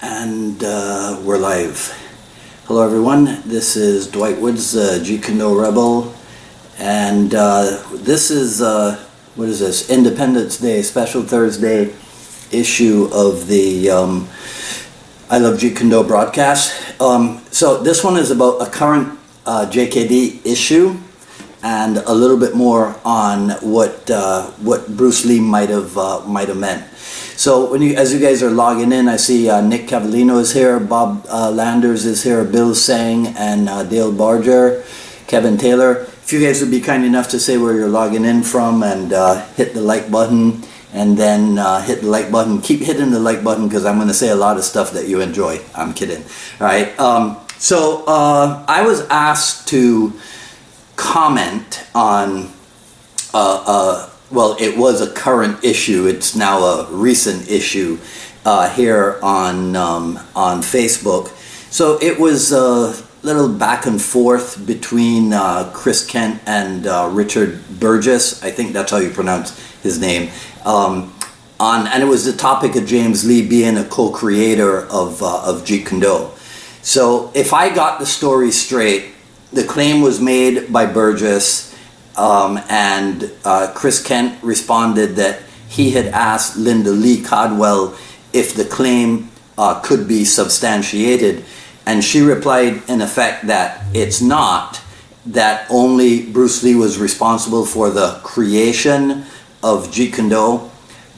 And we're live. Hello everyone, this is Dwight Woods, Jeet Kune Rebel, and this is, what is this, Independence Day, Special Thursday issue of the I Love Jeet Kune broadcast. So this one is about a current JKD issue and a little bit more on what Bruce Lee might have meant. So as you guys are logging in, I see Nick Cavallino is here, Bob Landers is here, Bill Sang, and Dale Barger, Kevin Taylor. If you guys would be kind enough to say where you're logging in from and hit the like button, and then hit the like button. Keep hitting the like button because I'm going to say a lot of stuff that you enjoy. I'm kidding. All right. So I was asked to comment on well, it was a current issue. It's now a recent issue here on Facebook. So it was a little back and forth between Chris Kent and Richard Burgess. I think that's how you pronounce his name. And it was the topic of James Lee being a co-creator of Jeet Kune. So if I got the story straight, the claim was made by Burgess. And Chris Kent responded that he had asked Linda Lee Caldwell if the claim could be substantiated, and she replied in effect that it's not, that only Bruce Lee was responsible for the creation of Jeet Kune,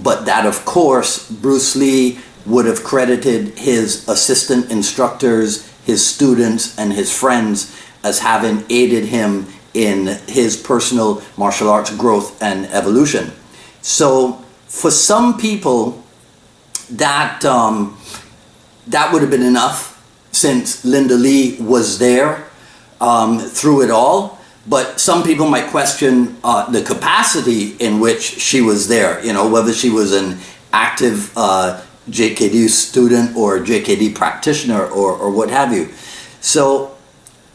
but that of course Bruce Lee would have credited his assistant instructors, his students, and his friends as having aided him in his personal martial arts growth and evolution. So for some people, that would have been enough, since Linda Lee was there through it all. But some people might question the capacity in which she was there, you know, whether she was an active JKD student or JKD practitioner or what have you. So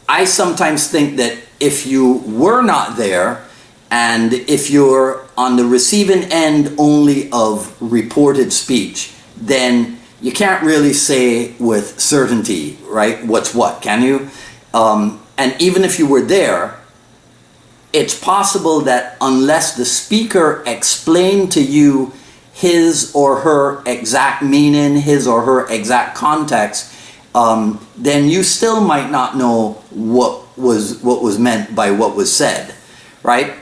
I sometimes think that if you were not there, and if you're on the receiving end only of reported speech, then you can't really say with certainty, right, what's what, can you? And even if you were there, it's possible that unless the speaker explained to you his or her exact meaning, his or her exact context, then you still might not know what was meant by what was said, right?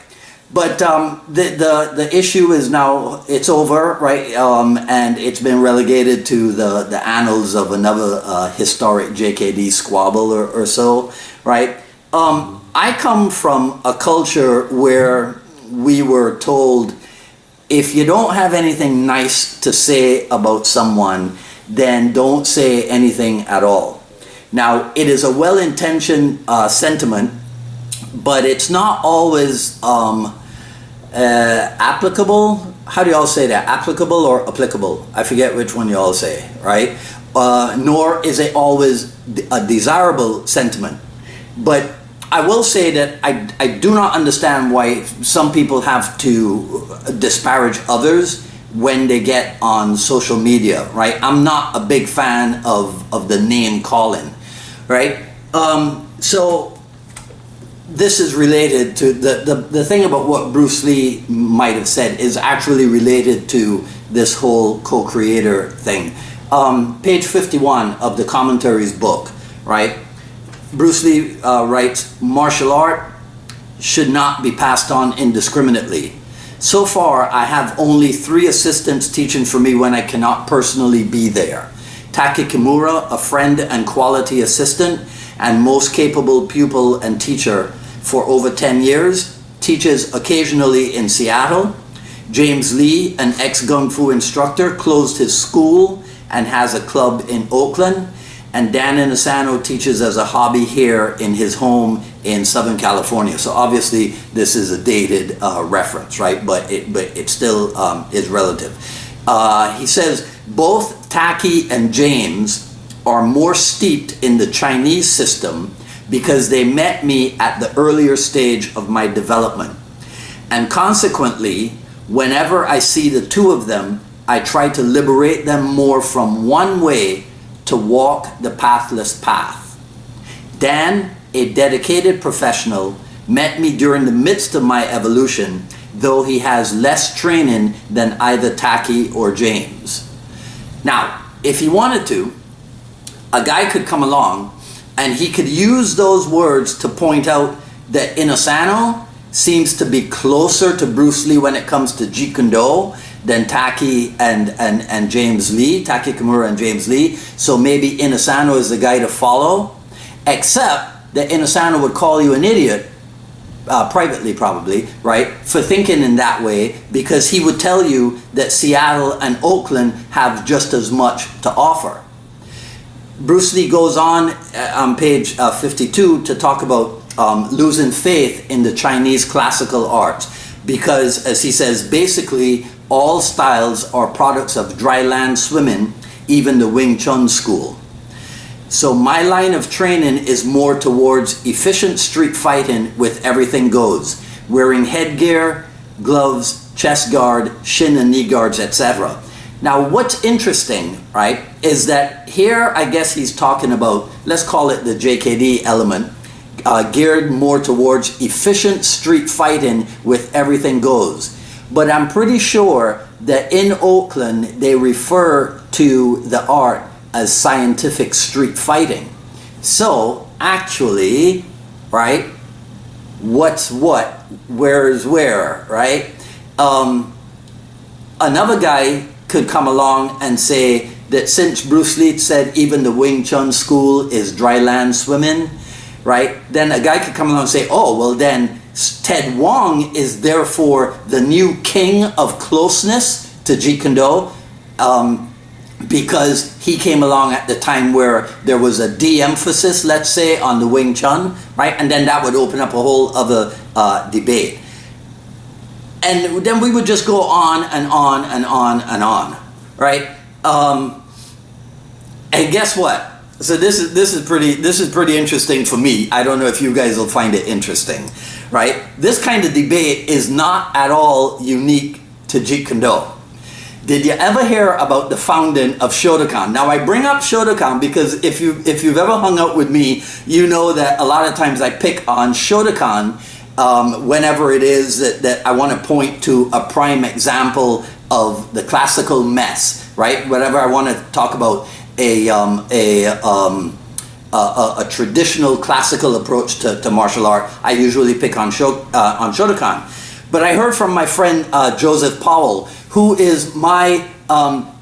But the issue is now, it's over, right? And it's been relegated to the annals of another historic JKD squabble or so, right? I come from a culture where we were told, if you don't have anything nice to say about someone, then don't say anything at all. Now, it is a well-intentioned sentiment, but it's not always applicable. How do y'all say that? Applicable or applicable? I forget which one y'all say, right? Nor is it always a desirable sentiment. But I will say that I do not understand why some people have to disparage others when they get on social media, right? I'm not a big fan of the name calling, right? So this is related to the thing about what Bruce Lee might have said is actually related to this whole co-creator thing. Page 51 of the commentaries book, right? Bruce Lee writes, martial art should not be passed on indiscriminately. So far, I have only 3 assistants teaching for me when I cannot personally be there. Taki Kimura, a friend and quality assistant, and most capable pupil and teacher for over 10 years, teaches occasionally in Seattle. James Lee, an ex-Gung Fu instructor, closed his school and has a club in Oakland. And Dan Inosanto teaches as a hobby here in his home in Southern California. So obviously this is a dated reference, right? But it still is relative. He says, both Taki and James are more steeped in the Chinese system because they met me at the earlier stage of my development. And consequently, whenever I see the two of them, I try to liberate them more from one way to walk the pathless path. Dan, a dedicated professional, met me during the midst of my evolution, though he has less training than either Taki or James. Now, if he wanted to, a guy could come along and he could use those words to point out that Inosanto seems to be closer to Bruce Lee when it comes to Jeet Kune than Taki and James Lee, Taki Kimura and James Lee. So maybe Inosanto is the guy to follow, except that Inosanto would call you an idiot, privately probably, right, for thinking in that way, because he would tell you that Seattle and Oakland have just as much to offer. Bruce Lee goes on page 52 to talk about losing faith in the Chinese classical arts, because, as he says, basically all styles are products of dry land swimming, even the Wing Chun school. So my line of training is more towards efficient street fighting with everything goes, wearing headgear, gloves, chest guard, shin and knee guards, etc. Now what's interesting, right, is that here I guess he's talking about, let's call it the JKD element, geared more towards efficient street fighting with everything goes. But I'm pretty sure that in Oakland they refer to the art as scientific street fighting. So actually, right, what's what, where is where, right? Another guy could come along and say that since Bruce Lee said even the Wing Chun school is dry land swimming, right, then a guy could come along and say, oh, well then Ted Wong is therefore the new king of closeness to Jeet Kune, because he came along at the time where there was a de-emphasis, let's say, on the Wing Chun, right? And then that would open up a whole other debate. And then we would just go on and on and on and on, right? And guess what? So this is pretty interesting for me. I don't know if you guys will find it interesting, right? This kind of debate is not at all unique to Jeet Kune. Did you ever hear about the founding of Shotokan? Now I bring up Shotokan because if you've ever hung out with me, you know that a lot of times I pick on Shotokan whenever it is that I want to point to a prime example of the classical mess, right? Whenever I want to talk about a traditional classical approach to martial art, I usually pick on Shotokan. But I heard from my friend Joseph Powell, who is my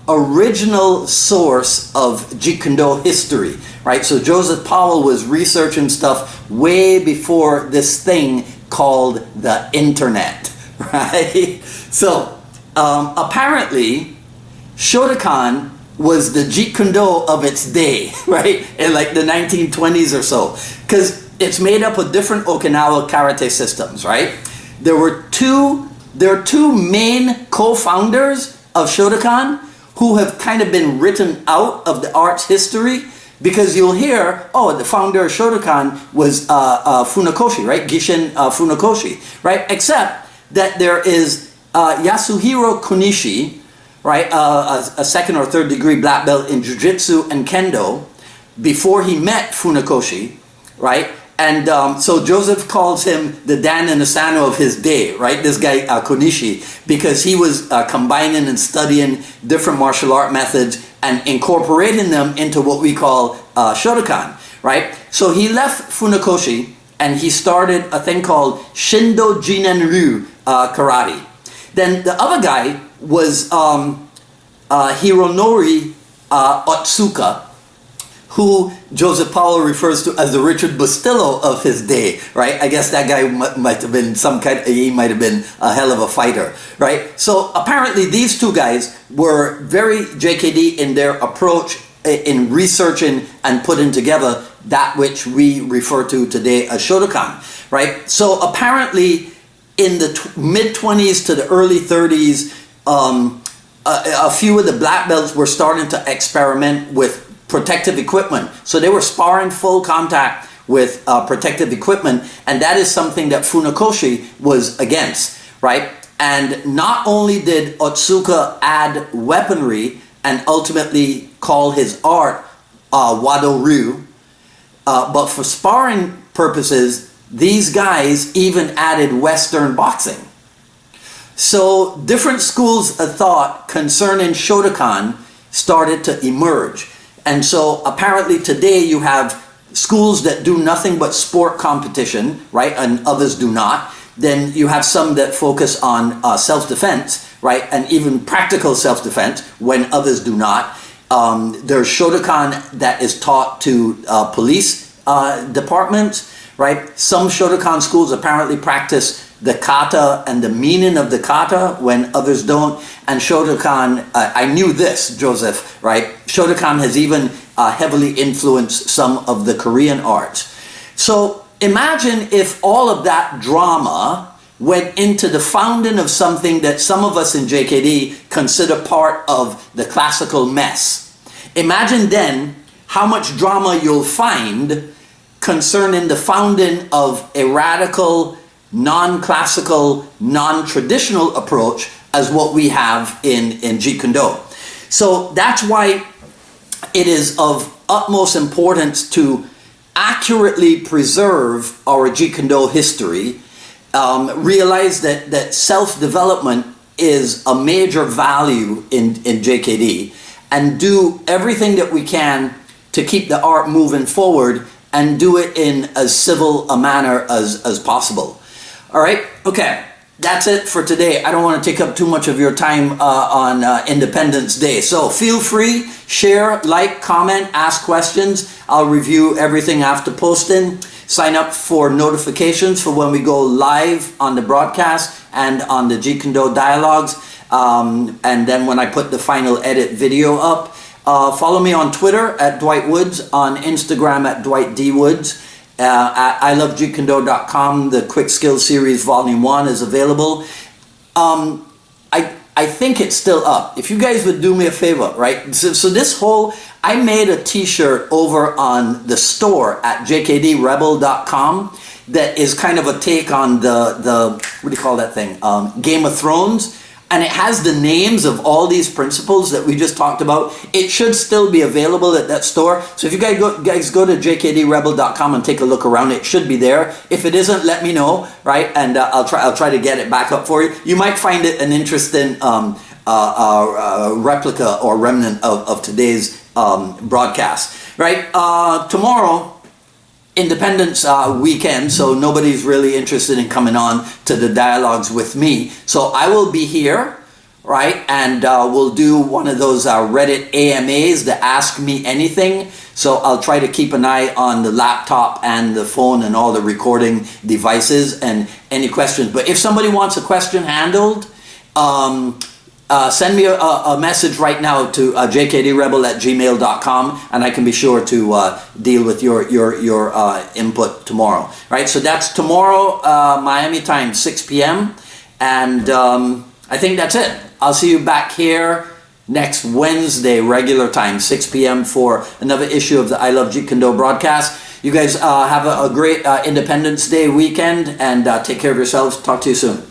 original source of Jeet Kune history, right? So Joseph Powell was researching stuff way before this thing called the internet, right? So apparently Shotokan was the Jeet Kune of its day, right? In like the 1920s or so, because it's made up of different Okinawa karate systems, right? There are two main co-founders of Shotokan who have kind of been written out of the art's history, because you'll hear, oh, the founder of Shotokan was Funakoshi, right? Gishin Funakoshi, right? Except that there is Yasuhiro Kunishi, right? A second or third degree black belt in Jiu-Jitsu and Kendo before he met Funakoshi, right? And so Joseph calls him the Dan Inosanto of his day, right? This guy, Konishi, because he was combining and studying different martial art methods and incorporating them into what we call Shotokan, right? So he left Funakoshi and he started a thing called Shindo Jinenryu karate. Then the other guy was Hironori Otsuka, who Joseph Powell refers to as the Richard Bustillo of his day, right? I guess that guy might have been he might have been a hell of a fighter, right? So apparently these two guys were very JKD in their approach in researching and putting together that which we refer to today as Shotokan, right? So apparently in the mid-20s to the early 30s, a few of the black belts were starting to experiment with protective equipment. So they were sparring full contact with protective equipment, and that is something that Funakoshi was against, right? And not only did Otsuka add weaponry and ultimately call his art Wado-ryu. But for sparring purposes, these guys even added Western boxing. So different schools of thought concerning Shotokan started to emerge. And so apparently today you have schools that do nothing but sport competition, right, and others do not. Then you have some that focus on self-defense, right, and even practical self-defense when others do not. There's Shotokan that is taught to police departments, right? Some Shotokan schools apparently practice the kata and the meaning of the kata when others don't. And Shotokan, I knew this, Joseph, right? Shotokan has even heavily influenced some of the Korean arts. So imagine if all of that drama went into the founding of something that some of us in JKD consider part of the classical mess. Imagine then how much drama you'll find concerning the founding of a radical, non-classical, non-traditional approach as what we have in Jeet Kune. So that's why it is of utmost importance to accurately preserve our Jeet Kune history, realize that self-development is a major value in JKD, and do everything that we can to keep the art moving forward and do it in as civil a manner as possible. All right, okay, that's it for today. I don't want to take up too much of your time on Independence Day. So feel free, share, like, comment, ask questions. I'll review everything after posting. Sign up for notifications for when we go live on the broadcast and on the Jeet Kune dialogues. And then when I put the final edit video up, follow me on Twitter at Dwight Woods, on Instagram at Dwight D. Woods. At ilovejeetkune.com, the Quick Skills Series Volume 1 is available. I think it's still up. If you guys would do me a favor, right? So this whole, I made a t-shirt over on the store at jkdrebel.com that is kind of a take on the what do you call that thing? Game of Thrones. And it has the names of all these principles that we just talked about. It should still be available at that store. So if you guys go to jkdrebel.com and take a look around, it should be there. If it isn't, let me know, right? And I'll try to get it back up for you. You might find it an interesting replica or remnant of today's broadcast, right? Tomorrow, Independence weekend, so nobody's really interested in coming on to the dialogues with me. So I will be here, right? And we'll do one of those Reddit AMAs, the Ask Me Anything. So I'll try to keep an eye on the laptop and the phone and all the recording devices and any questions. But if somebody wants a question handled, send me a message right now to jkdrebel@gmail.com, and I can be sure to deal with your input tomorrow. Right, so that's tomorrow, Miami time, 6 p.m. And I think that's it. I'll see you back here next Wednesday, regular time, 6 p.m. for another issue of the I Love Jeet Kune broadcast. You guys have a great Independence Day weekend, and take care of yourselves. Talk to you soon.